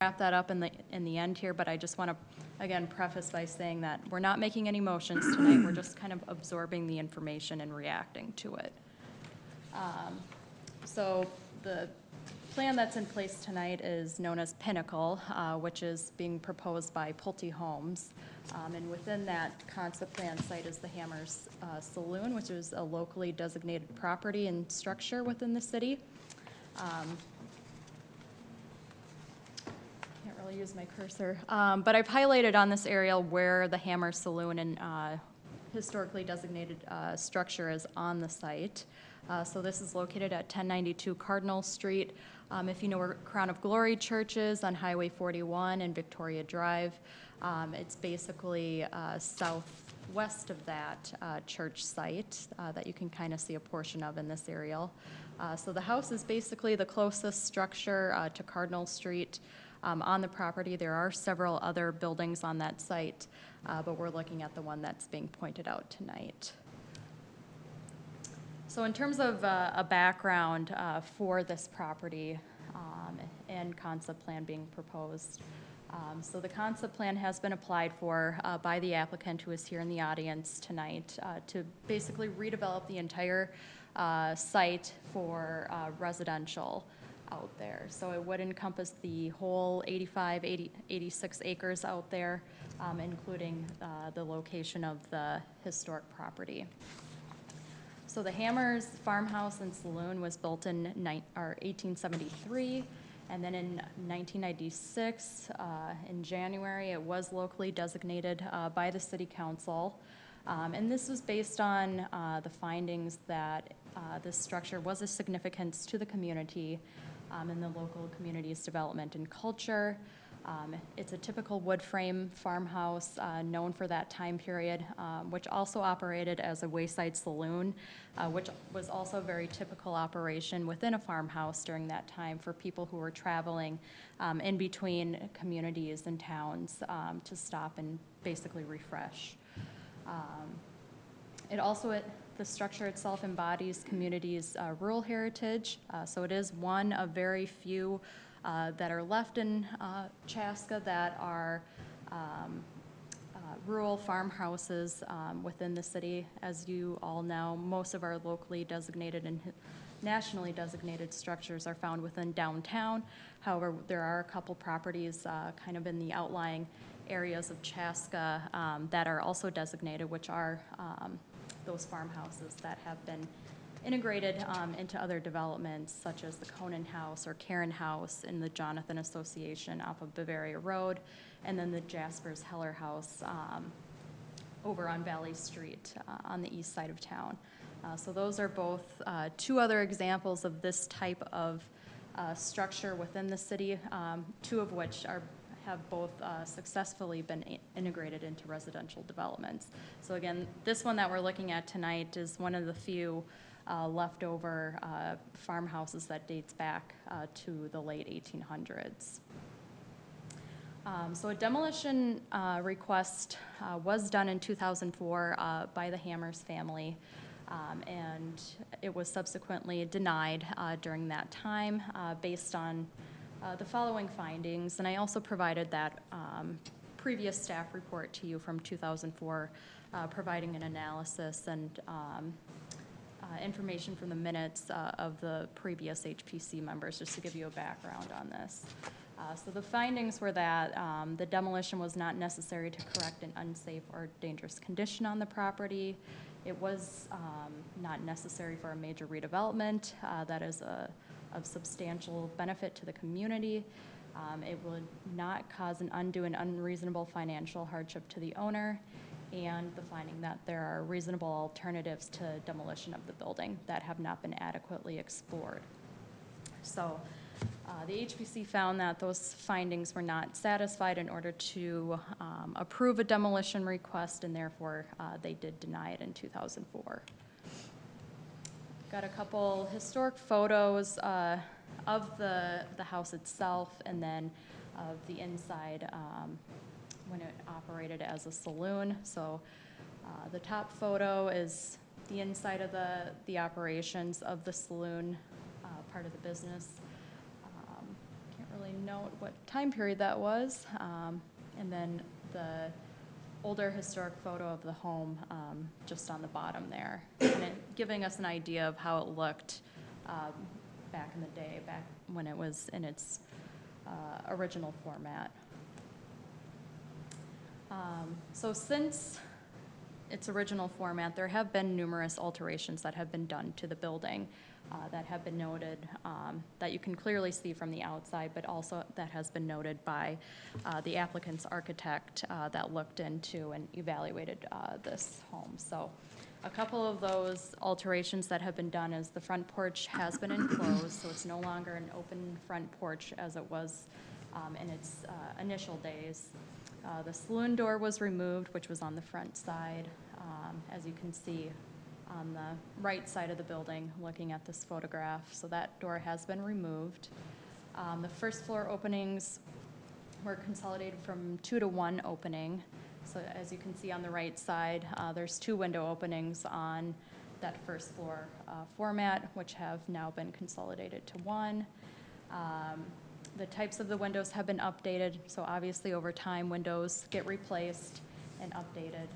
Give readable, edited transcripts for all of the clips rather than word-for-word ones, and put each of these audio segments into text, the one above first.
wrap that up in the end here, but I just want to, again, preface by saying that we're not making any motions tonight. We're just kind of absorbing the information and reacting to it. So the plan that's in place tonight is known as Pinnacle, which is being proposed by Pulte Homes. And within that concept plan site is the Hammers Saloon, which is a locally designated property and structure within the city. Can't really use my cursor, but I've highlighted on this aerial where the Hammers Saloon and historically designated structure is on the site. So this is located at 1092 Cardinal Street. If you know where Crown of Glory Church is on Highway 41 and Victoria Drive, it's basically southwest of that church site that you can kind of see a portion of in this aerial. So the house is basically the closest structure to Cardinal Street on the property. There are several other buildings on that site, but we're looking at the one that's being pointed out tonight. So in terms of a background for this property and concept plan being proposed, so the concept plan has been applied for by the applicant, who is here in the audience tonight, to basically redevelop the entire site for residential out there. So it would encompass the whole 86 acres out there, including the location of the historic property. So the Hammers Farmhouse and Saloon was built in 1873, and then in 1996, in January, it was locally designated by the City Council. And this was based on the findings that this structure was of significance to the community and the local community's development and culture. It's a typical wood frame farmhouse known for that time period, which also operated as a wayside saloon, which was also a very typical operation within a farmhouse during that time for people who were traveling in between communities and towns to stop and basically refresh. The structure itself embodies community's rural heritage, so it is one of very few that are left in Chaska that are rural farmhouses within the city. As you all know, most of our locally designated and nationally designated structures are found within downtown. However, there are a couple properties kind of in the outlying areas of Chaska that are also designated, which are those farmhouses that have been integrated into other developments, such as the Conan House or Karen House in the Jonathan Association off of Bavaria Road, and then the Jasper's Heller House over on Valley Street on the east side of town. So those are both two other examples of this type of structure within the city, two of which have both successfully been integrated into residential developments. So again, this one that we're looking at tonight is one of the few leftover farmhouses that dates back to the late 1800s. So a demolition request was done in 2004 by the Hammers family, and it was subsequently denied during that time based on the following findings. And I also provided that previous staff report to you from 2004, providing an analysis and information from the minutes of the previous HPC members, just to give you a background on this. So the findings were that the demolition was not necessary to correct an unsafe or dangerous condition on the property. It was not necessary for a major redevelopment that is of substantial benefit to the community. It would not cause an undue and unreasonable financial hardship to the owner, and the finding that there are reasonable alternatives to demolition of the building that have not been adequately explored. So the HPC found that those findings were not satisfied in order to approve a demolition request, and therefore they did deny it in 2004. Got a couple historic photos of the house itself, and then of the inside when it operated as a saloon. So the top photo is the inside of the operations of the saloon part of the business. Can't really note what time period that was. And then the older historic photo of the home just on the bottom there, and giving us an idea of how it looked back in the day, back when it was in its original format. So since its original format, there have been numerous alterations that have been done to the building that have been noted, that you can clearly see from the outside, but also that has been noted by the applicant's architect that looked into and evaluated this home. So a couple of those alterations that have been done is the front porch has been enclosed, so it's no longer an open front porch as it was in its initial days. The saloon door was removed, which was on the front side, as you can see on the right side of the building, looking at this photograph. So that door has been removed. The first floor openings were consolidated from 2 to 1 opening. So as you can see on the right side, there's 2 window openings on that first floor format, which have now been consolidated to 1. The types of the windows have been updated, so obviously over time windows get replaced and updated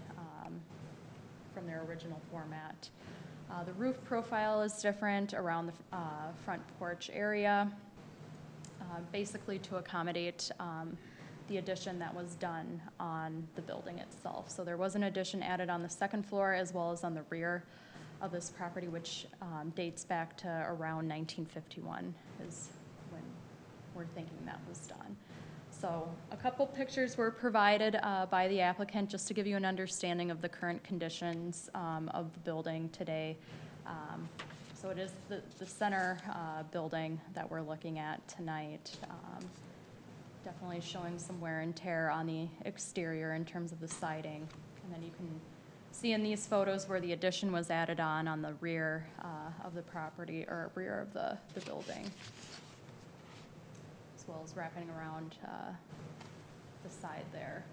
from their original format. The roof profile is different around the front porch area, basically to accommodate the addition that was done on the building itself. So there was an addition added on the second floor as well as on the rear of this property, which dates back to around 1951 is when we're thinking that was done. So a couple pictures were provided by the applicant just to give you an understanding of the current conditions of the building today. So it is the center building that we're looking at tonight. Definitely showing some wear and tear on the exterior in terms of the siding. And then you can see in these photos where the addition was added on the rear of the property, or rear of the building, as well as wrapping around the side there.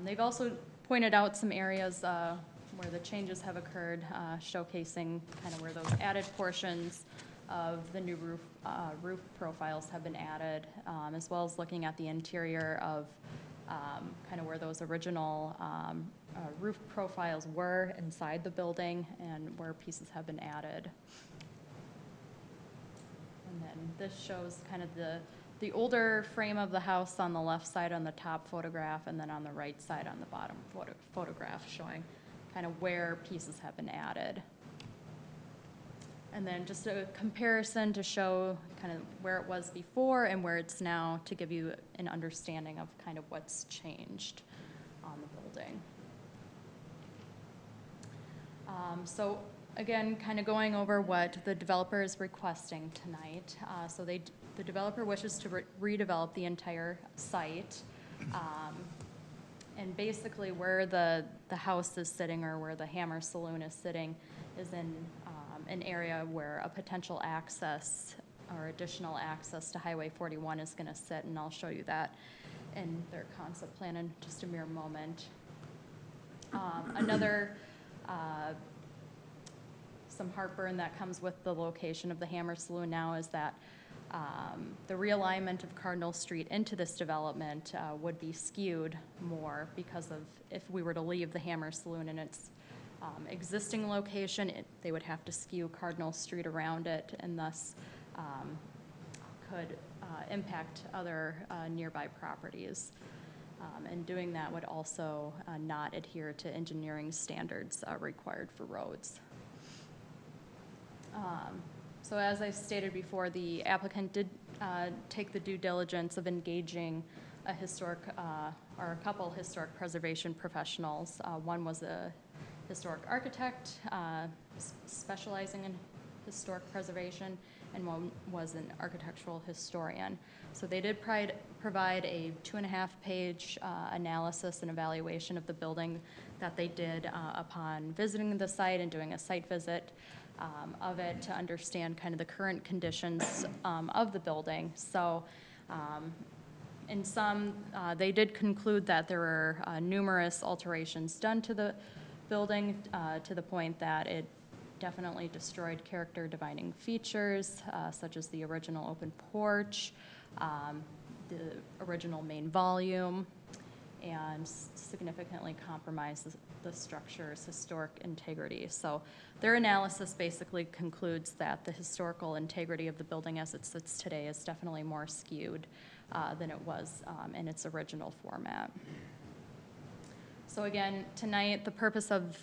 They've also pointed out some areas where the changes have occurred, showcasing kind of where those added portions of the new roof profiles have been added, as well as looking at the interior of kind of where those original roof profiles were inside the building and where pieces have been added. And then this shows kind of the older frame of the house on the left side on the top photograph, and then on the right side on the bottom photograph, showing kind of where pieces have been added. And then just a comparison to show kind of where it was before and where it's now, to give you an understanding of kind of what's changed on the building. So again, kind of going over what the developer is requesting tonight. So the developer wishes to redevelop the entire site. And basically where the house is sitting, or where the Hammer Saloon is sitting, is in an area where a potential access or additional access to Highway 41 is going to sit, and I'll show you that in their concept plan in just a mere moment. Another some heartburn that comes with the location of the Hammer Saloon now is that the realignment of Cardinal Street into this development would be skewed more, because of, if we were to leave the Hammer Saloon in its existing location, they would have to skew Cardinal Street around it, and thus could impact other nearby properties. And doing that would also not adhere to engineering standards required for roads. So as I stated before, the applicant did take the due diligence of engaging a historic, or a couple historic preservation professionals. One was a historic architect specializing in historic preservation, and one was an architectural historian. So they did provide a 2.5-page analysis and evaluation of the building that they did upon visiting the site and doing a site visit of it, to understand kind of the current conditions of the building. So in sum, they did conclude that there were numerous alterations done to the building to the point that it definitely destroyed character defining features, such as the original open porch, the original main volume, and significantly compromised the structure's historic integrity. So their analysis basically concludes that the historical integrity of the building as it sits today is definitely more skewed than it was in its original format. So again, tonight, the purpose of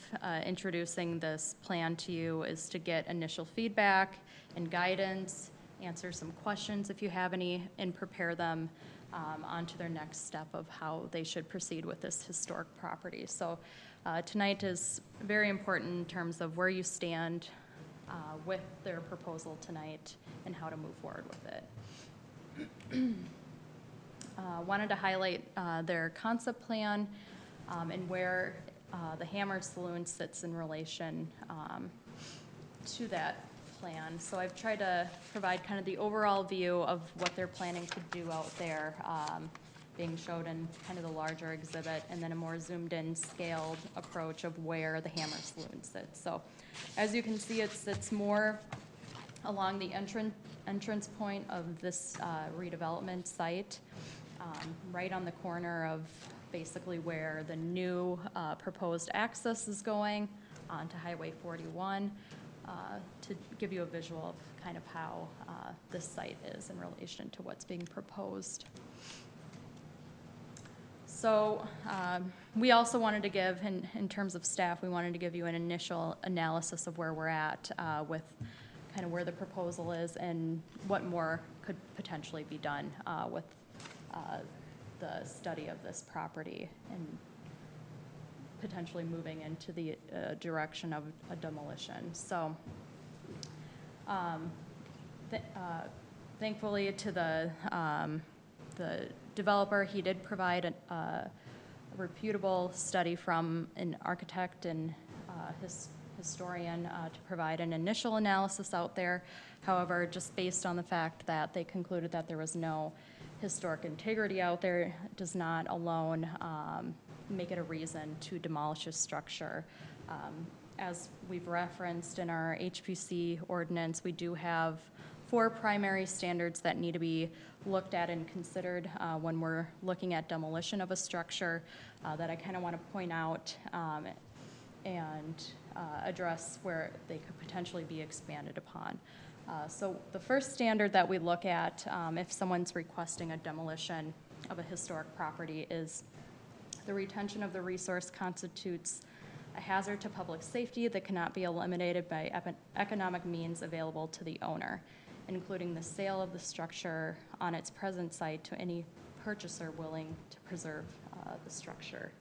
introducing this plan to you is to get initial feedback and guidance, answer some questions if you have any, and prepare them onto their next step of how they should proceed with this historic property. So tonight is very important in terms of where you stand with their proposal tonight and how to move forward with it. Wanted to highlight their concept plan and where the Hammer Saloon sits in relation to that plan. So I've tried to provide kind of the overall view of what they're planning to do out there, being showed in kind of the larger exhibit, and then a more zoomed in scaled approach of where the Hammer Saloon sits. So as you can see, it sits more along the entrance point of this redevelopment site, right on the corner of basically where the new proposed access is going onto Highway 41, to give you a visual of kind of how this site is in relation to what's being proposed. So we also wanted to give, in terms of staff, we wanted to give you an initial analysis of where we're at with kind of where the proposal is and what more could potentially be done with the study of this property and potentially moving into the direction of a demolition. So thankfully to the developer, he did provide a reputable study from an architect and historian to provide an initial analysis out there. However, just based on the fact that they concluded that there was no historic integrity out there does not alone make it a reason to demolish a structure. As we've referenced in our HPC ordinance, we do have 4 primary standards that need to be looked at and considered when we're looking at demolition of a structure that I kind of want to point out and address where they could potentially be expanded upon. So the first standard that we look at if someone's requesting a demolition of a historic property is the retention of the resource constitutes a hazard to public safety that cannot be eliminated by economic means available to the owner, including the sale of the structure on its present site to any purchaser willing to preserve the structure.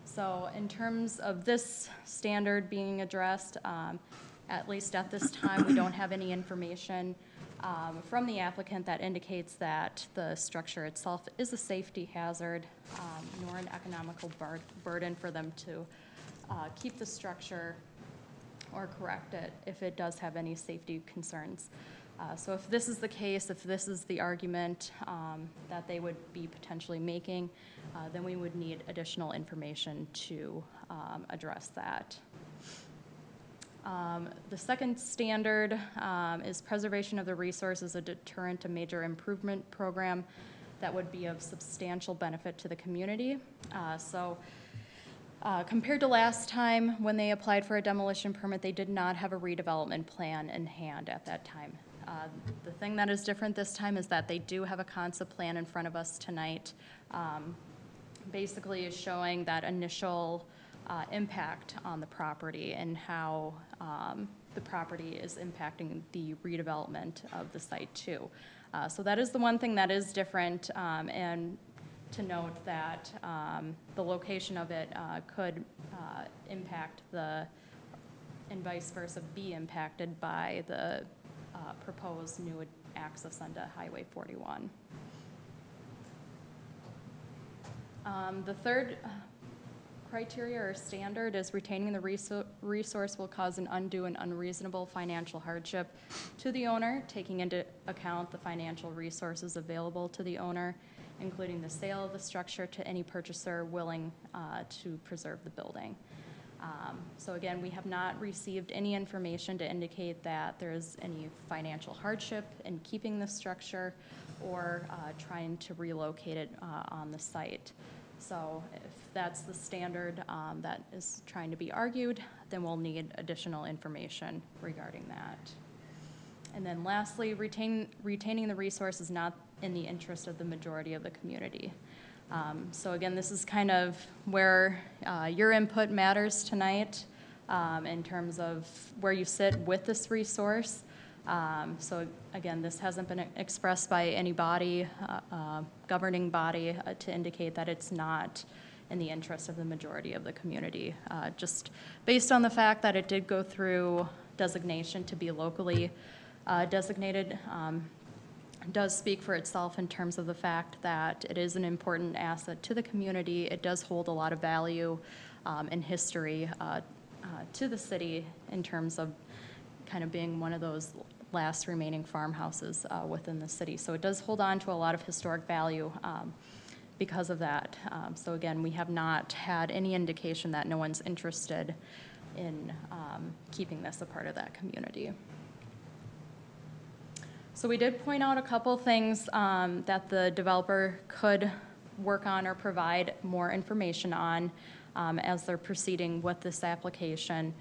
So in terms of this standard being addressed, at least at this time, we don't have any information from the applicant that indicates that the structure itself is a safety hazard, nor an economical burden for them to keep the structure or correct it if it does have any safety concerns. So if this is the case, if this is the argument that they would be potentially making, then we would need additional information to address that. The second standard is preservation of the resource as a deterrent to major improvement program that would be of substantial benefit to the community. Compared to last time when they applied for a demolition permit, they did not have a redevelopment plan in hand at that time. The thing that is different this time is that they do have a concept plan in front of us tonight. Basically is showing that initial impact on the property and how the property is impacting the redevelopment of the site too. So that is the one thing that is different, and to note that the location of it could impact and vice versa, be impacted by the proposed new access onto Highway 41. The third criteria or standard is retaining the resource will cause an undue and unreasonable financial hardship to the owner, taking into account the financial resources available to the owner, including the sale of the structure to any purchaser willing to preserve the building. So again, we have not received any information to indicate that there is any financial hardship in keeping this structure or trying to relocate it on the site. So if that's the standard that is trying to be argued, then we'll need additional information regarding that. And then lastly, retaining the resource is not in the interest of the majority of the community. So again, this is kind of where your input matters tonight in terms of where you sit with this resource. So again, this hasn't been expressed by any body, governing body, to indicate that it's not in the interest of the majority of the community. Just based on the fact that it did go through designation to be locally designated, does speak for itself in terms of the fact that it is an important asset to the community. It does hold a lot of value and history to the city in terms of kind of being one of those last remaining farmhouses within the city. So it does hold on to a lot of historic value because of that. So again, we have not had any indication that no one's interested in keeping this a part of that community. So we did point out a couple things that the developer could work on or provide more information on as they're proceeding with this application.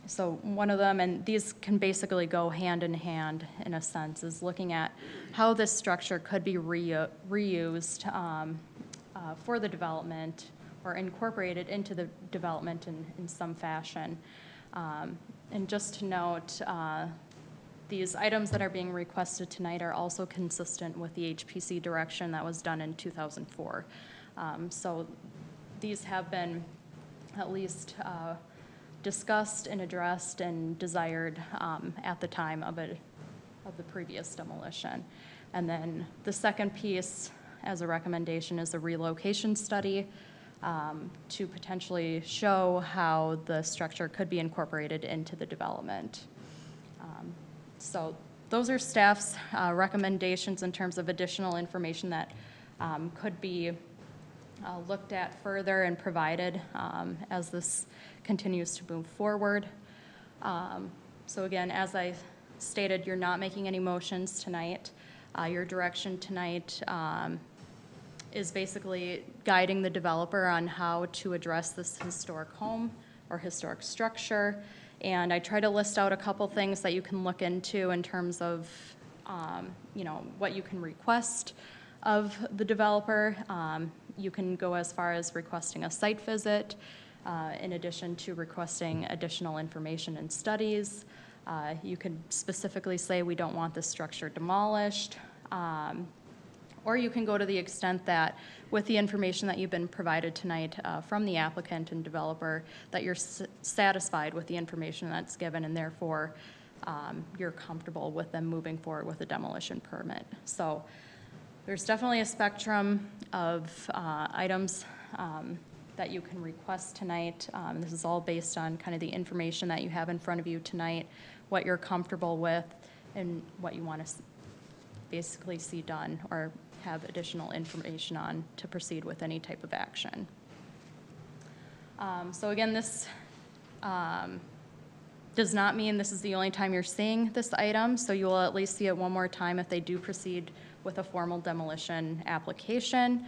So one of them, and these can basically go hand in hand in a sense, is looking at how this structure could be reused for the development or incorporated into the development in some fashion. And just to note, these items that are being requested tonight are also consistent with the HPC direction that was done in 2004. So these have been at least discussed and addressed and desired at the time of the previous demolition. And then the second piece as a recommendation is a relocation study to potentially show how the structure could be incorporated into the development. So those are staff's recommendations in terms of additional information that could be looked at further and provided as this continues to move forward. So again, as I stated, you're not making any motions tonight. Your direction tonight is basically guiding the developer on how to address this historic home or historic structure. And I try to list out a couple things that you can look into in terms of, what you can request of the developer. You can go as far as requesting a site visit, in addition to requesting additional information and studies. You could specifically say we don't want this structure demolished. Or you can go to the extent that with the information that you've been provided tonight from the applicant and developer, that you're satisfied with the information that's given and therefore you're comfortable with them moving forward with a demolition permit. So there's definitely a spectrum of items that you can request tonight. This is all based on kind of the information that you have in front of you tonight, what you're comfortable with, and what you want to basically see done or have additional information on to proceed with any type of action. So again, this does not mean this is the only time you're seeing this item, so you will at least see it one more time if they do proceed with a formal demolition application,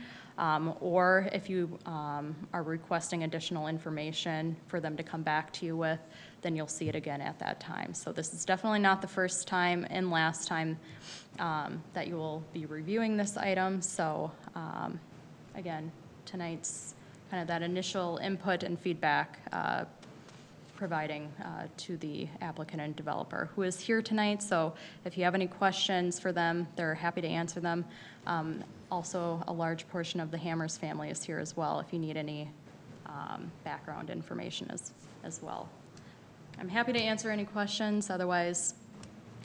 or if you are requesting additional information for them to come back to you with, then you'll see it again at that time. So this is definitely not the first time and last time that you will be reviewing this item. So again, tonight's kind of that initial input and feedback providing to the applicant and developer who is here tonight. So if you have any questions for them, they're happy to answer them. Also, a large portion of the Hammers family is here as well if you need any background information as well. I'm happy to answer any questions. Otherwise,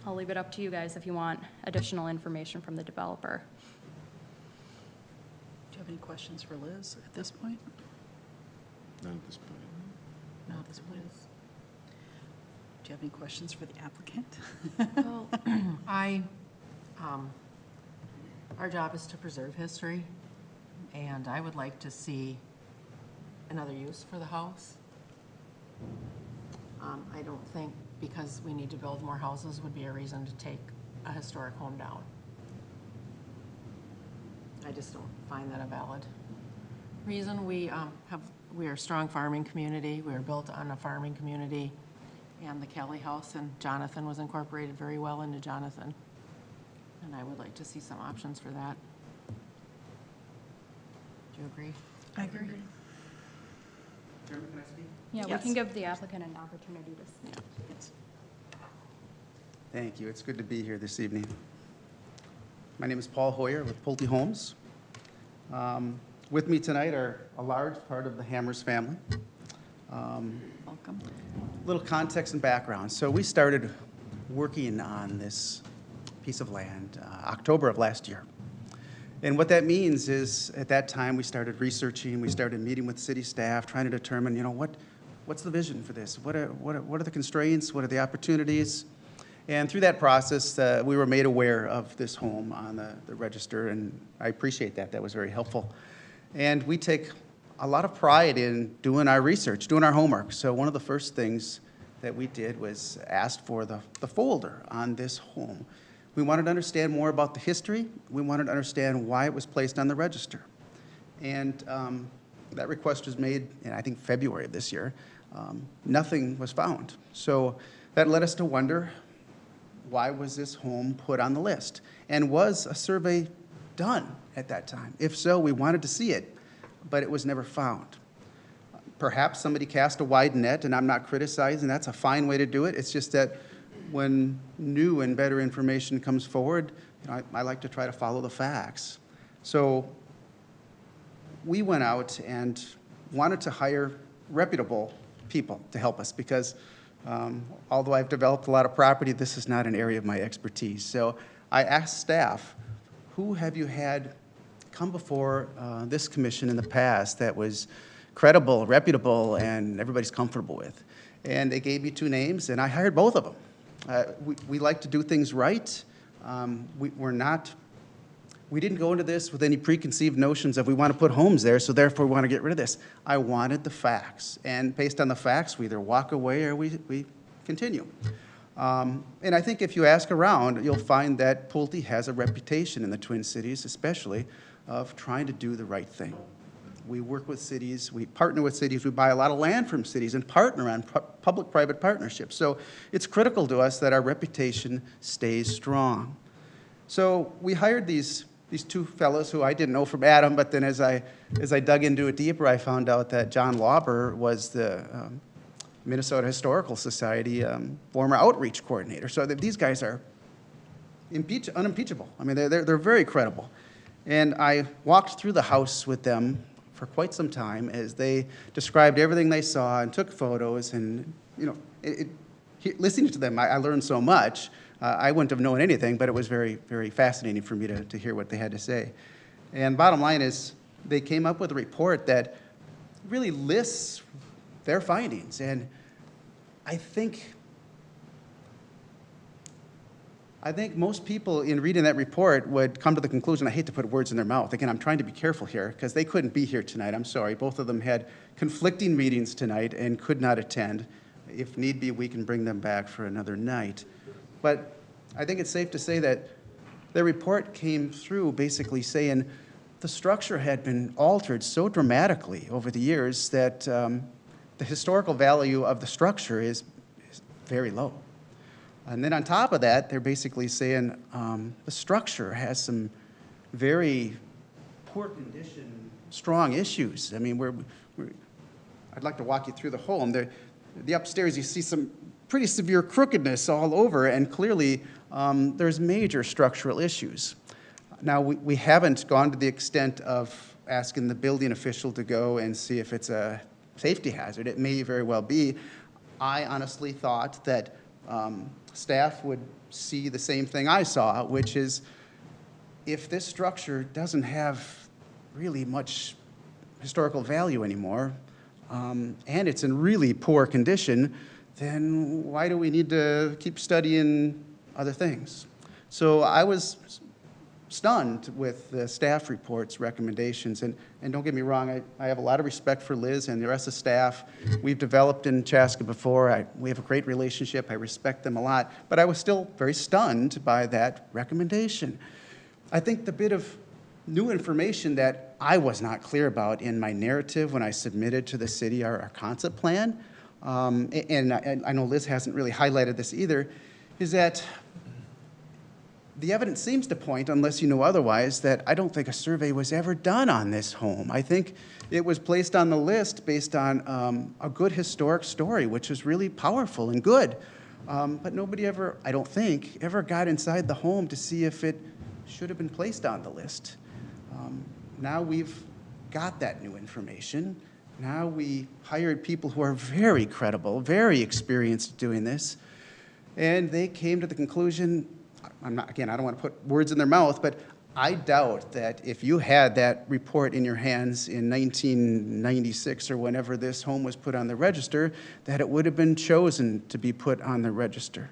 I'll leave it up to you guys if you want additional information from the developer. Do you have any questions for Liz at this point? Not at this point. Not at this point. Do you have any questions for the applicant? Well, our job is to preserve history, and I would like to see another use for the house. I don't think because we need to build more houses would be a reason to take a historic home down. I just don't find that a valid reason. We are a strong farming community. We are built on a farming community, and the Kelly House and Jonathan was incorporated very well into Jonathan. And I would like to see some options for that. Do you agree? I agree. Chairman, can I speak? Yeah, we Yes. can give the applicant an opportunity to speak. Yes. Thank you. It's good to be here this evening. My name is Paul Hoyer with Pulte Homes. With me tonight are a large part of the Hammers family. Welcome. Little context and background. So we started working on this piece of land October of last year. And what that means is at that time we started researching, we started meeting with city staff, trying to determine, what's the vision for this? What are the constraints? What are the opportunities? And through that process, we were made aware of this home on the register, and I appreciate that. That was very helpful. And we take a lot of pride in doing our research, doing our homework. So one of the first things that we did was asked for the folder on this home. We wanted to understand more about the history. We wanted to understand why it was placed on the register. And that request was made in, I think, February of this year. Nothing was found. So that led us to wonder, why was this home put on the list? And was a survey done at that time? If so, we wanted to see it, but it was never found. Perhaps somebody cast a wide net, and I'm not criticizing. That's a fine way to do it. It's just that when new and better information comes forward, I like to try to follow the facts. So we went out and wanted to hire reputable people to help us because although I've developed a lot of property, this is not an area of my expertise. So I asked staff, who have you had come before this commission in the past that was credible, reputable, and everybody's comfortable with? And they gave me two names, and I hired both of them. We like to do things right. We didn't go into this with any preconceived notions of we want to put homes there, so therefore we want to get rid of this. I wanted the facts, and based on the facts, we either walk away or we continue. And I think if you ask around, you'll find that Pulte has a reputation in the Twin Cities, especially, of trying to do the right thing. We work with cities, we partner with cities, we buy a lot of land from cities and partner on public-private partnerships. So it's critical to us that our reputation stays strong. So we hired these two fellows who I didn't know from Adam, but then as I dug into it deeper, I found out that John Lauber was the Minnesota Historical Society former outreach coordinator. So these guys are unimpeachable. I mean, they're very credible. And I walked through the house with them for quite some time as they described everything they saw and took photos. And, listening to them, I learned so much. I wouldn't have known anything, but it was very, very fascinating for me to hear what they had to say. And bottom line is, they came up with a report that really lists their findings. And I think most people in reading that report would come to the conclusion, I hate to put words in their mouth. Again, I'm trying to be careful here because they couldn't be here tonight. I'm sorry. Both of them had conflicting meetings tonight and could not attend. If need be, we can bring them back for another night. But I think it's safe to say that their report came through basically saying the structure had been altered so dramatically over the years that the historical value of the structure is very low. And then on top of that, they're basically saying the structure has some very poor condition, strong issues. I mean, I'd like to walk you through the home. The upstairs, you see some pretty severe crookedness all over, and clearly there's major structural issues. Now, we haven't gone to the extent of asking the building official to go and see if it's a safety hazard. It may very well be. I honestly thought that staff would see the same thing I saw, which is if this structure doesn't have really much historical value anymore, and it's in really poor condition, then why do we need to keep studying other things? So I was stunned with the staff report's recommendations. And don't get me wrong, I have a lot of respect for Liz and the rest of staff. We've developed in Chaska before. We have a great relationship. I respect them a lot. But I was still very stunned by that recommendation. I think the bit of new information that I was not clear about in my narrative when I submitted to the city our concept plan, and I know Liz hasn't really highlighted this either, is that the evidence seems to point, unless you know otherwise, that I don't think a survey was ever done on this home. I think it was placed on the list based on a good historic story, which was really powerful and good. But nobody ever, I don't think, ever got inside the home to see if it should have been placed on the list. Now we've got that new information. Now we hired people who are very credible, very experienced doing this, and they came to the conclusion, again, I don't want to put words in their mouth, but I doubt that if you had that report in your hands in 1996 or whenever this home was put on the register, that it would have been chosen to be put on the register.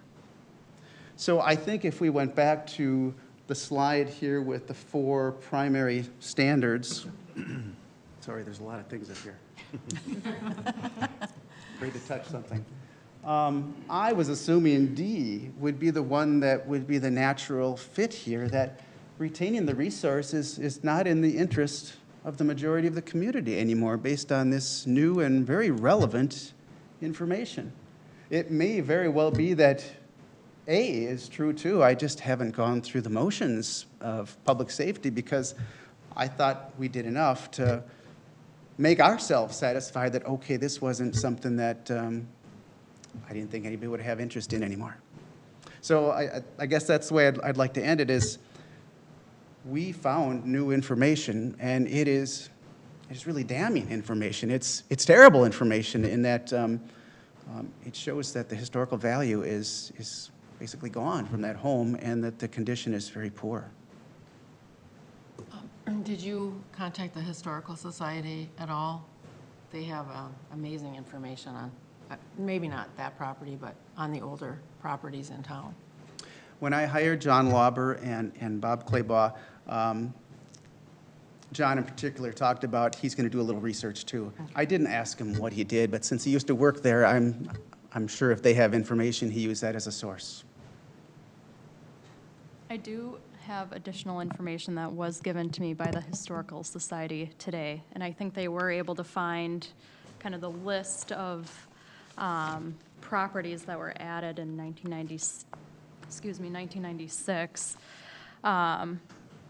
So I think if we went back to the slide here with the 4 primary standards, sorry, there's a lot of things up here. Afraid to touch something. I was assuming D would be the one that would be the natural fit here, that retaining the resources is not in the interest of the majority of the community anymore based on this new and very relevant information. It may very well be that A is true too. I just haven't gone through the motions of public safety because I thought we did enough to make ourselves satisfied that, okay, this wasn't something that I didn't think anybody would have interest in anymore. So I guess that's the way I'd like to end it is we found new information, and it's really damning information. It's terrible information in that it shows that the historical value is basically gone from that home and that the condition is very poor. Did you contact the Historical Society at all? They have amazing information on, maybe not that property, but on the older properties in town. When I hired John Lauber and Bob Claybaugh, John in particular talked about he's going to do a little research too. I didn't ask him what he did, but since he used to work there, I'm sure if they have information, he used that as a source. I do have additional information that was given to me by the Historical Society today, and I think they were able to find kind of the list of properties that were added in 1996.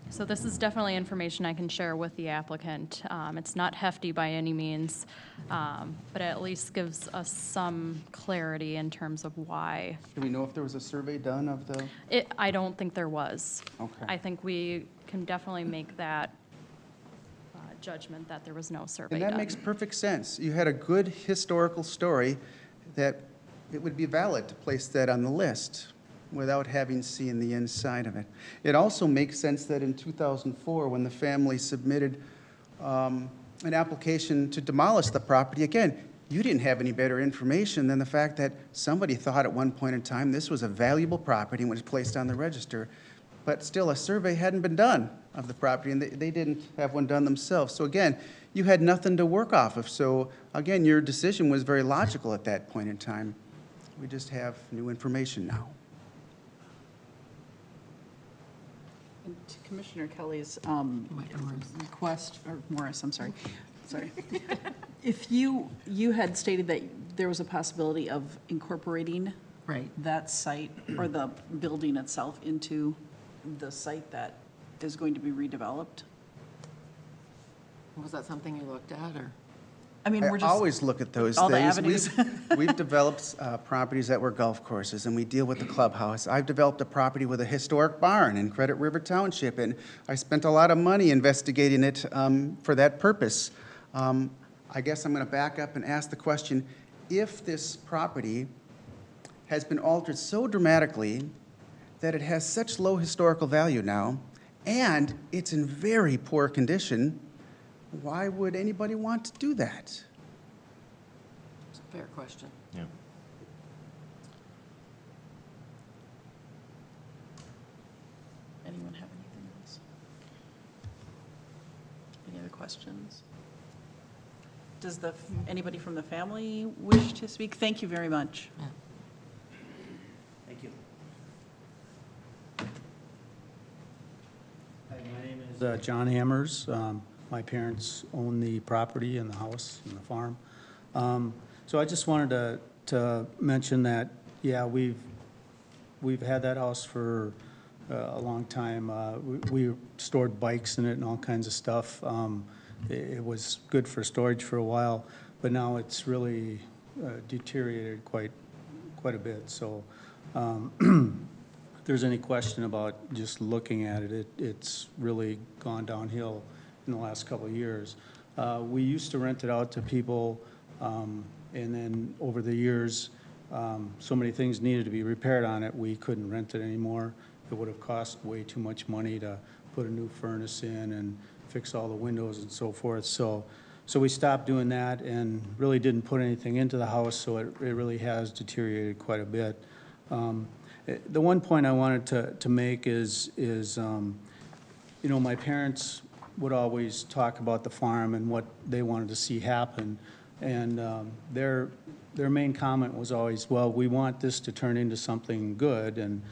So this is definitely information I can share with the applicant. It's not hefty by any means, but it at least gives us some clarity in terms of why. Do we know if there was a survey done of the? I don't think there was. Okay. I think we can definitely make that judgment that there was no survey And done. that makes perfect sense. You had a good historical story that it would be valid to place that on the list without having seen the inside of it. It also makes sense that in 2004, when the family submitted an application to demolish the property, again, you didn't have any better information than the fact that somebody thought at one point in time this was a valuable property and was placed on the register, but still a survey hadn't been done of the property, and they didn't have one done themselves. So again, you had nothing to work off of. So again, your decision was very logical at that point in time. We just have new information now. And to Commissioner Kelly's request, or Morris, I'm sorry. If you had stated that there was a possibility of incorporating Right. that site or the building itself into the site that is going to be redeveloped? Was that something you looked at, or? I mean, we're I just, always look at those all the things. avenues. We've developed properties that were golf courses, and we deal with the clubhouse. I've developed a property with a historic barn in Credit River Township, and I spent a lot of money investigating it for that purpose. I guess I'm going to back up and ask the question, if this property has been altered so dramatically that it has such low historical value now, and it's in very poor condition, why would anybody want to do that? It's a fair question. Yeah. anyone have anything else? questions? Does anybody from the family wish to speak? Thank you very much. Thank you. Hi, my name is John Hammers. My parents own the property and the house and the farm. So I just wanted to mention that, yeah, we've had that house for a long time. We stored bikes in it and all kinds of stuff. It was good for storage for a while, but now it's really deteriorated quite a bit. So if there's any question about just looking at it, it's really gone downhill in the last couple of years. We used to rent it out to people, and then over the years, so many things needed to be repaired on it, we couldn't rent it anymore. It would have cost way too much money to put a new furnace in and fix all the windows and so forth. So we stopped doing that and really didn't put anything into the house, so it really has deteriorated quite a bit. The one point I wanted to make is you know, my parents would always talk about the farm and what they wanted to see happen. And their main comment was always, well, we want this to turn into something good and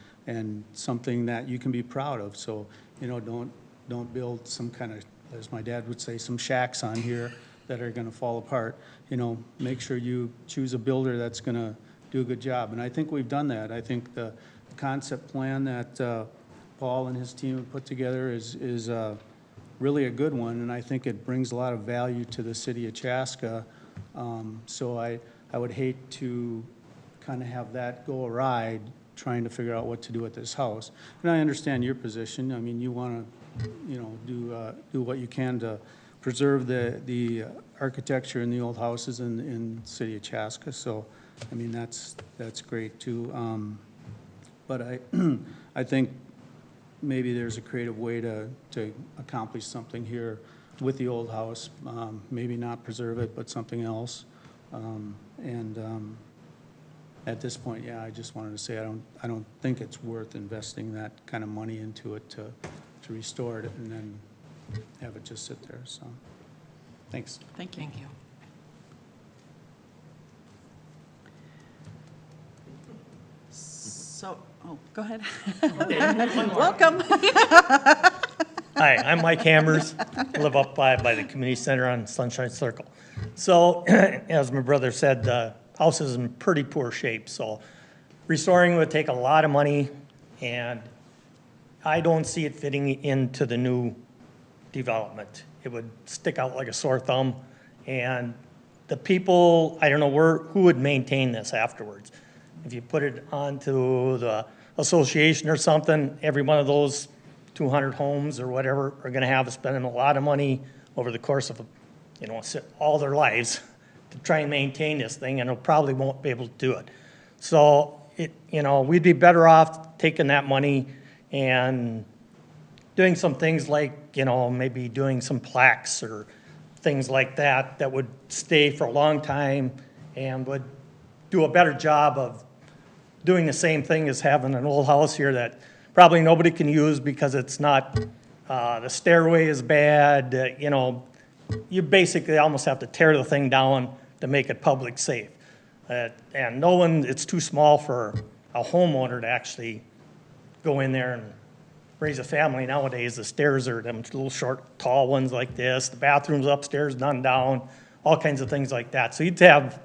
something that you can be proud of. So, you know, don't build some kind of, as my dad would say, some shacks on here that are going to fall apart. You know, make sure you choose a builder that's going to do a good job. And I think we've done that. I think the concept plan that Paul and his team have put together is really a good one, and I think it brings a lot of value to the city of Chaska. So I would hate to kind of have that go awry trying to figure out what to do with this house. And I understand your position. I mean, you want to, you know, do what you can to preserve the architecture in the old houses in the city of Chaska. So, I mean, that's great too. But I think maybe there's a creative way to accomplish something here with the old house. Maybe not preserve it, but something else. At this point, yeah, I just wanted to say I don't think it's worth investing that kind of money into it to restore it and then have it just sit there. So, thanks. Thank you. Thank you. So, oh, go ahead. Welcome. Hi, I'm Mike Hammers. I live up by the community center on Sunshine Circle. So, as my brother said, the house is in pretty poor shape, so restoring would take a lot of money, and I don't see it fitting into the new development. It would stick out like a sore thumb, and the people, I don't know who would maintain this afterwards. If you put it onto the association or something, every one of those 200 homes or whatever are gonna have to spend a lot of money over the course of, you know, all their lives to try and maintain this thing, and it probably won't be able to do it. So, you know, we'd be better off taking that money and doing some things like, you know, maybe doing some plaques or things like that would stay for a long time and would do a better job of doing the same thing as having an old house here that probably nobody can use because it's not, the stairway is bad, you know, you basically almost have to tear the thing down to make it public safe. And it's too small for a homeowner to actually go in there and raise a family. Nowadays, the stairs are them little short, tall ones like this, the bathrooms upstairs, none down, all kinds of things like that. So you'd have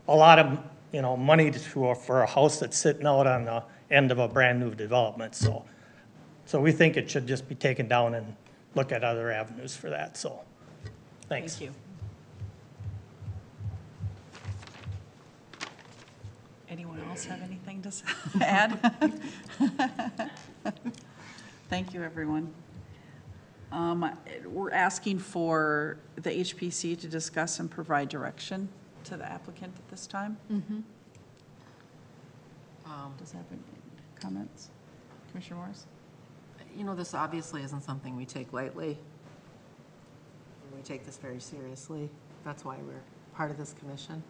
a lot of, you know, money for a house that's sitting out on the end of a brand new development. So we think it should just be taken down and look at other avenues for that. So, thanks. Thank you. Anyone else have anything to add? Thank you, everyone. We're asking for the HPC to discuss and provide direction to the applicant at this time. Does that have any comments? Commissioner Morris? You know, this obviously isn't something we take lightly. We take this very seriously. That's why we're part of this commission.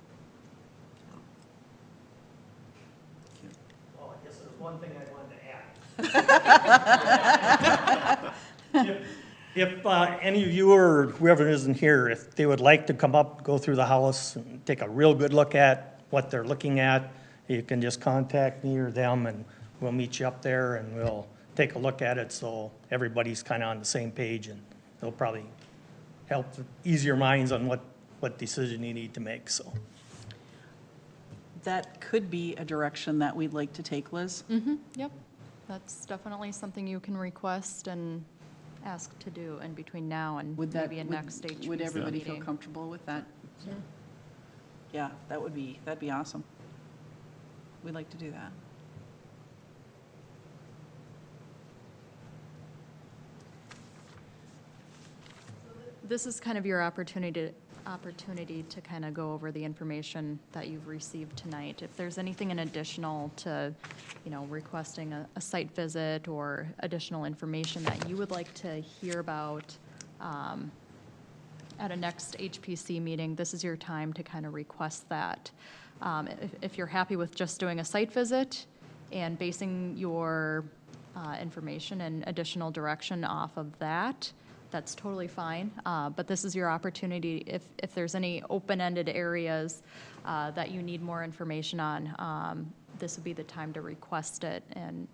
Well, I guess there's one thing I wanted to add. If any of you or whoever isn't here, if they would like to come up, go through the house and take a real good look at what they're looking at, you can just contact me or them and we'll meet you up there and we'll take a look at it so everybody's kind of on the same page and it'll probably help ease your minds on what decision you need to make, so. That could be a direction that we'd like to take, Liz. Yep, that's definitely something you can request and ask to do in between now and Would that, maybe a next HPC would everybody feel meeting. comfortable with that? Yeah, that'd be awesome. We'd like to do that. This is kind of your opportunity to kind of go over the information that you've received tonight. If there's anything in additional to, requesting a site visit or additional information that you would like to hear about at a next HPC meeting, this is your time to kind of request that. If you're happy with just doing a site visit and basing your information and additional direction off of that, that's totally fine. But this is your opportunity, if there's any open-ended areas that you need more information on, this would be the time to request it and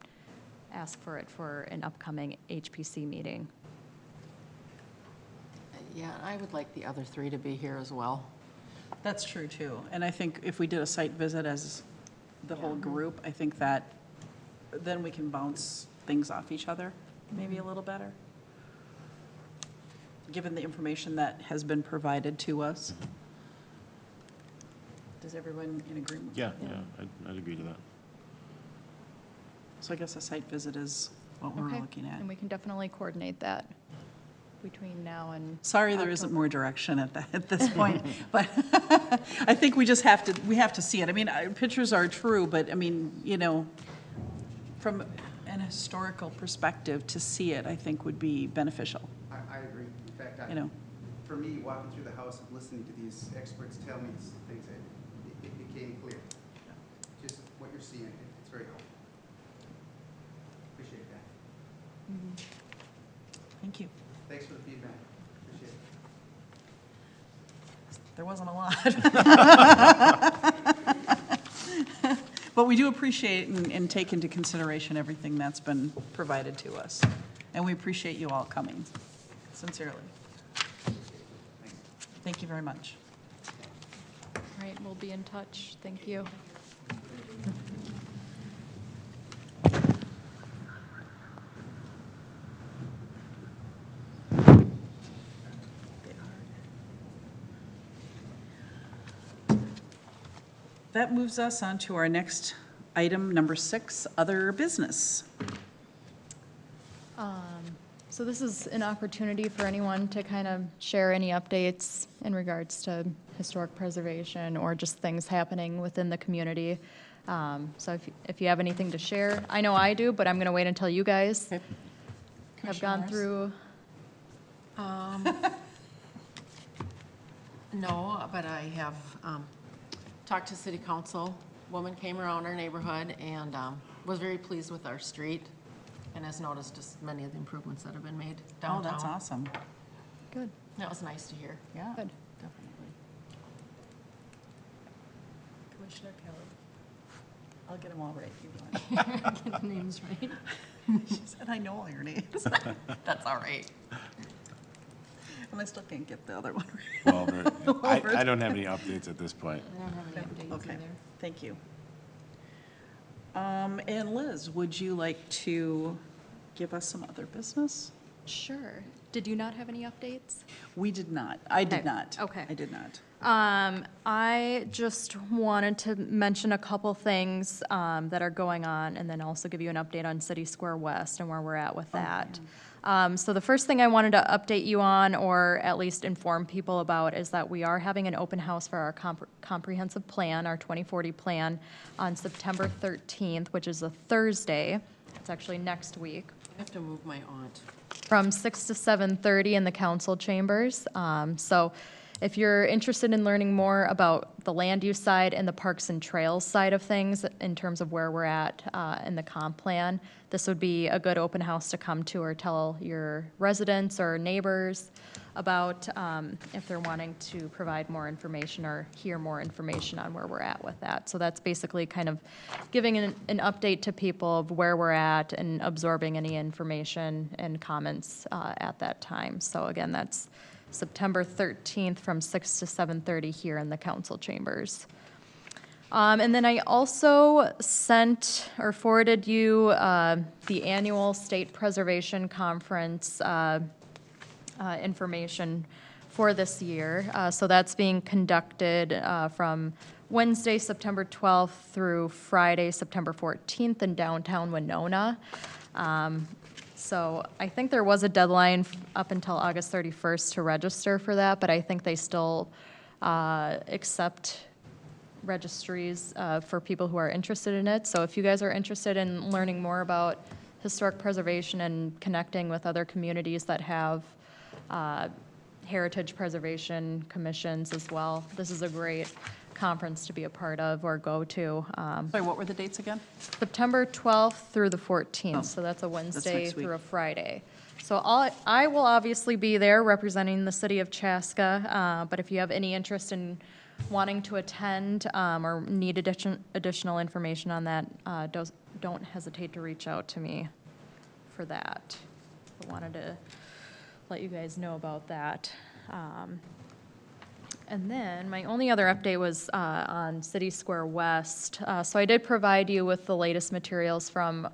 ask for it for an upcoming HPC meeting. Yeah, I would like the other three to be here as well. That's true, too. And I think if we did a site visit as the whole group, I think that then we can bounce things off each other maybe a little better, given the information that has been provided to us. Does everyone in agreement? Yeah, I'd agree to that. So I guess a site visit is what we're Okay, looking at. and we can definitely coordinate that between now and. Sorry, there isn't more direction at this point, but I think we just have to see it. I mean, pictures are true, but I mean, from an historical perspective, to see it, I think would be beneficial. I agree. In fact, for me, walking through the house and listening to these experts tell me things, it became clear. Just what you're seeing, it's very helpful. Appreciate that. Thank you. Thanks for the feedback. Appreciate it. There wasn't a lot. But we do appreciate and take into consideration everything that's been provided to us. And we appreciate you all coming, sincerely. Thank you very much. All right, we'll be in touch. Thank you. That moves us on to our next item, number 6, other business. So this is an opportunity for anyone to kind of share any updates in regards to historic preservation or just things happening within the community. So if you have anything to share, I know I do, but I'm going to wait until you guys Okay. have gone through. No, but I have talked to city council. Woman came around our neighborhood and was very pleased with our street and has noticed just many of the improvements that have been made downtown. Oh, that's awesome. Good. That was nice to hear. Yeah, Good. definitely. Commissioner Kelly. I'll get them all right if you want. Get the names right. She said, I know all your names. That's all right. And I still can't get the other one right. Well, I don't have any updates at this point. I don't have any updates Okay, either. thank you. And Liz, would you like to give us some other business? Sure. Did you not have any updates? We did not. I did Okay, not. okay. I did not. I just wanted to mention a couple things that are going on, and then also give you an update on City Square West and where we're at with that. So the first thing I wanted to update you on, or at least inform people about, is that we are having an open house for our comprehensive plan, our 2040 plan, on September 13th, which is a Thursday. It's actually next week. I have to move my aunt. From 6 to 7:30 in the council chambers. So If you're interested in learning more about the land use side and the parks and trails side of things in terms of where we're at in the comp plan, this would be a good open house to come to or tell your residents or neighbors about if they're wanting to provide more information or hear more information on where we're at with that. So that's basically kind of giving an update to people of where we're at and absorbing any information and comments at that time. So again, that's September 13th from 6 to 7:30 here in the council chambers. And then I also sent or forwarded you the annual State Preservation Conference information for this year. So that's being conducted from Wednesday, September 12th through Friday, September 14th in downtown Winona. So I think there was a deadline up until August 31st to register for that, but I think they still accept registries for people who are interested in it. So if you guys are interested in learning more about historic preservation and connecting with other communities that have heritage preservation commissions as well, this is a great conference to be a part of or go to. Sorry, what were the dates again? September 12th through the 14th, so that's a Wednesday next week. through a Friday. So I will obviously be there representing the city of Chaska, but if you have any interest in wanting to attend or need additional information on that, don't hesitate to reach out to me for that. I wanted to let you guys know about that. And then my only other update was on City Square West. So I did provide you with the latest materials from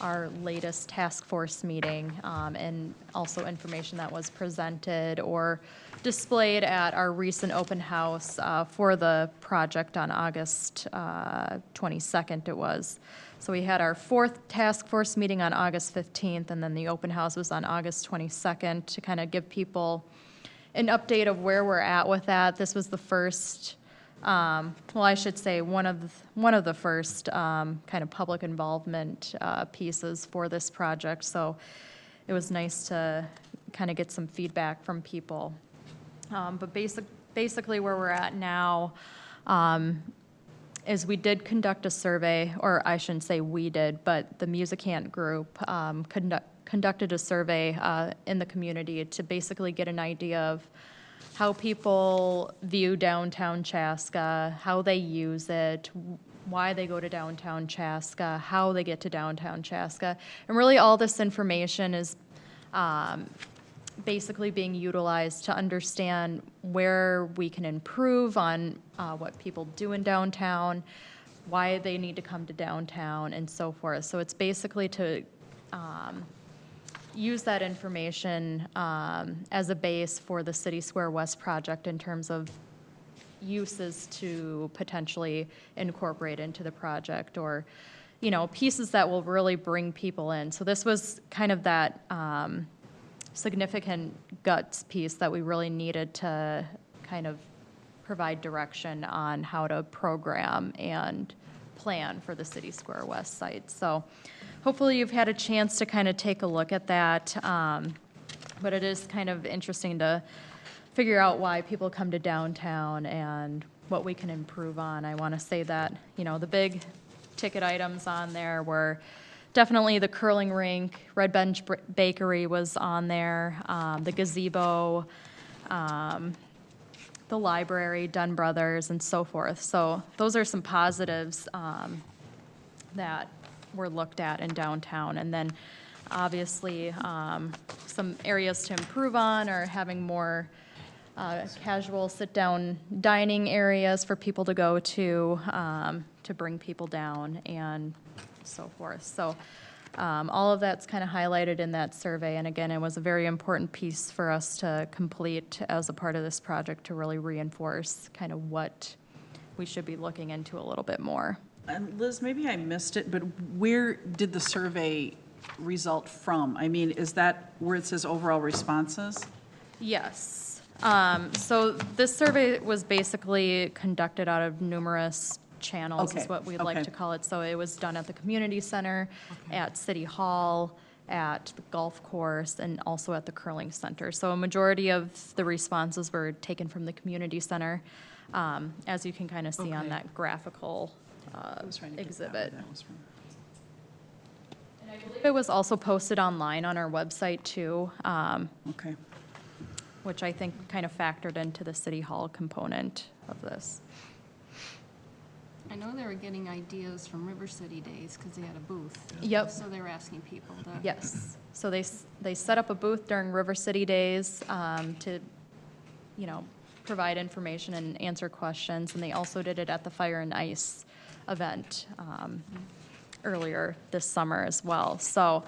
our latest task force meeting and also information that was presented or displayed at our recent open house for the project on August 22nd it was. So we had our fourth task force meeting on August 15th, and then the open house was on August 22nd to kind of give people an update of where we're at with that. This was the first, well, I should say one of the first kind of public involvement pieces for this project. So it was nice to kind of get some feedback from people. But basically where we're at now is we did conduct a survey, or I shouldn't say we did, but the Musicant group conducted a survey in the community to basically get an idea of how people view downtown Chaska, how they use it, why they go to downtown Chaska, how they get to downtown Chaska. And really all this information is basically being utilized to understand where we can improve on what people do in downtown, why they need to come to downtown, and so forth. So it's basically to use that information as a base for the City Square West project in terms of uses to potentially incorporate into the project, or, you know, pieces that will really bring people in. So this was kind of that significant guts piece that we really needed to kind of provide direction on how to program and plan for the City Square West site. So hopefully you've had a chance to kind of take a look at that, but it is kind of interesting to figure out why people come to downtown and what we can improve on. I want to say that, you know, the big ticket items on there were definitely the curling rink, Red Bench Bakery was on there, the gazebo, the library, Dunn Brothers, and so forth. So those are some positives that were looked at in downtown. And then obviously some areas to improve on are having more casual sit-down dining areas for people to go to bring people down and so forth. So all of that's kind of highlighted in that survey. And again, it was a very important piece for us to complete as a part of this project to really reinforce kind of what we should be looking into a little bit more. And Liz, maybe I missed it, but where did the survey result from? I mean, is that where it says overall responses? Yes. So this survey was basically conducted out of numerous channels, is Okay, what we'd like okay. to call it. So it was done at the community center, at City Hall, at the golf course, and also at the curling center. So a majority of the responses were taken from the community center, as you can kind of see on Okay. that graphical I was trying to get that where exhibit. that was from. And I believe it was also posted online on our website too, Okay. which I think kind of factored into the city hall component of this. I know they were getting ideas from River City Days because they had a booth. Yep. So they were asking people to. Yes, so they set up a booth during River City Days to, provide information and answer questions, and they also did it at the Fire and Ice event earlier this summer as well. So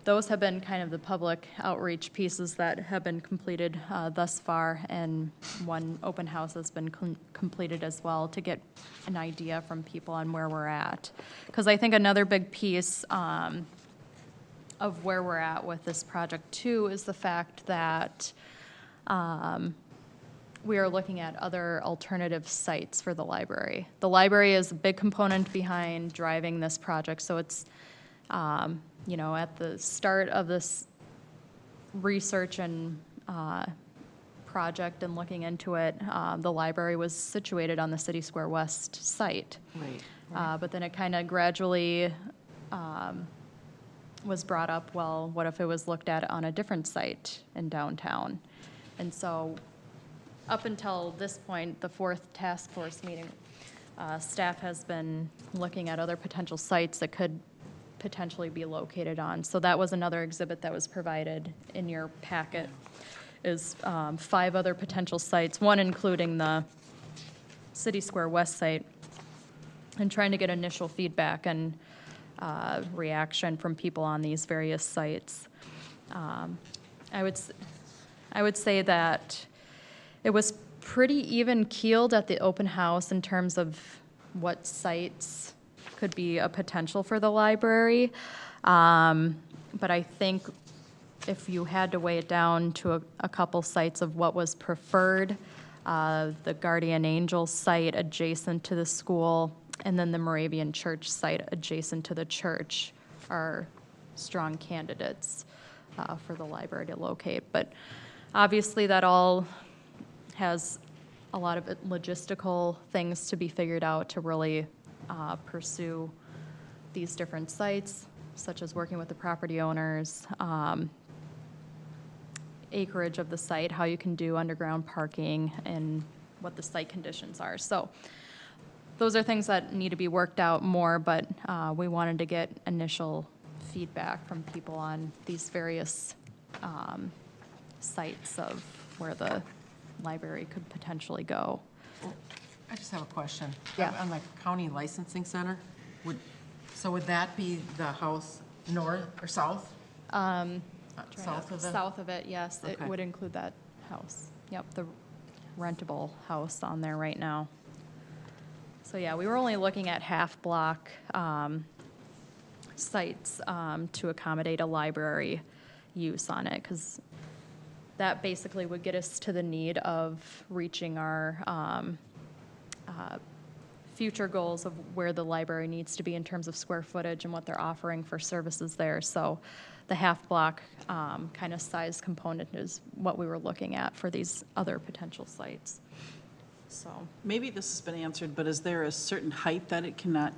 those have been kind of the public outreach pieces that have been completed thus far, and one open house has been completed as well to get an idea from people on where we're at. Because I think another big piece of where we're at with this project too is the fact that we are looking at other alternative sites for the library. The library is a big component behind driving this project, so it's at the start of this research and project and looking into it, the library was situated on the City Square West site. Right. But then it kind of gradually was brought up, well, what if it was looked at on a different site in downtown? And so up until this point, the fourth task force meeting, staff has been looking at other potential sites that could potentially be located on. So that was another exhibit that was provided in your packet, is 5 other potential sites, one including the City Square West site, and trying to get initial feedback and reaction from people on these various sites. I would say that it was pretty even keeled at the open house in terms of what sites could be a potential for the library. But I think if you had to weigh it down to a couple sites of what was preferred, the Guardian Angel site adjacent to the school, and then the Moravian Church site adjacent to the church are strong candidates for the library to locate. But obviously, that all has a lot of logistical things to be figured out to really pursue these different sites, such as working with the property owners, acreage of the site, how you can do underground parking, and what the site conditions are. So those are things that need to be worked out more, but we wanted to get initial feedback from people on these various sites of where the library could potentially go. I just have a question. Yeah. On the county licensing center, would that be the house north or south? South of the? South of it, yes, it Okay. would include that house. Yep, the rentable house on there right now. So yeah, we were only looking at half-block sites to accommodate a library use on it, because that basically would get us to the need of reaching our future goals of where the library needs to be in terms of square footage and what they're offering for services there. So the half-block kind of size component is what we were looking at for these other potential sites. So, Maybe this has been answered, but is there a certain height that it cannot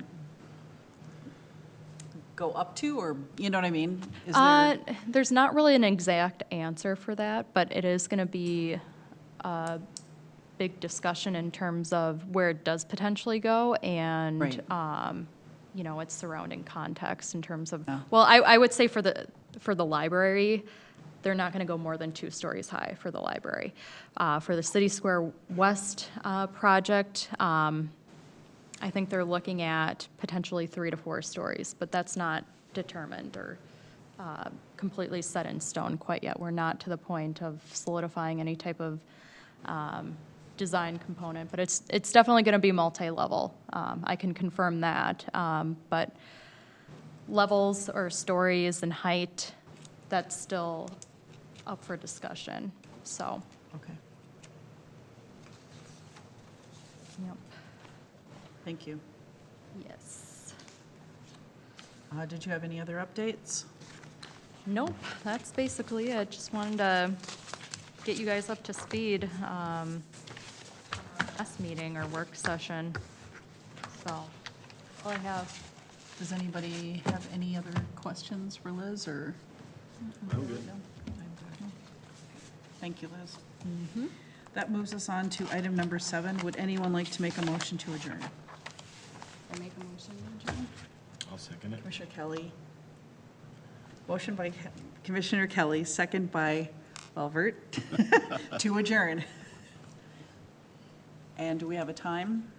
go up to, or, you know what I mean? Is there? there's not really an exact answer for that, but it is going to be a big discussion in terms of where it does potentially go and, Right. Its surrounding context in terms of, Yeah. well, I would say for the library, they're not going to go more than 2 stories high for the library. For the City Square West project, I think they're looking at potentially 3 to 4 stories, but that's not determined or completely set in stone quite yet. We're not to the point of solidifying any type of design component, but it's definitely going to be multi-level. I can confirm that, but levels or stories and height, that's still up for discussion, so. Okay. Yep. Thank you. Yes. Did you have any other updates? Nope, that's basically it. Just wanted to get you guys up to speed. Last meeting or work session. So, all I have. Does anybody have any other questions for Liz, or? I'm good. No? Thank you, Liz. That moves us on to item number 7. Would anyone like to make a motion to adjourn? I make a motion to adjourn. I'll second it. Commissioner Kelly. Motion by Commissioner Kelly, second by Welvert, to adjourn. And do we have a time?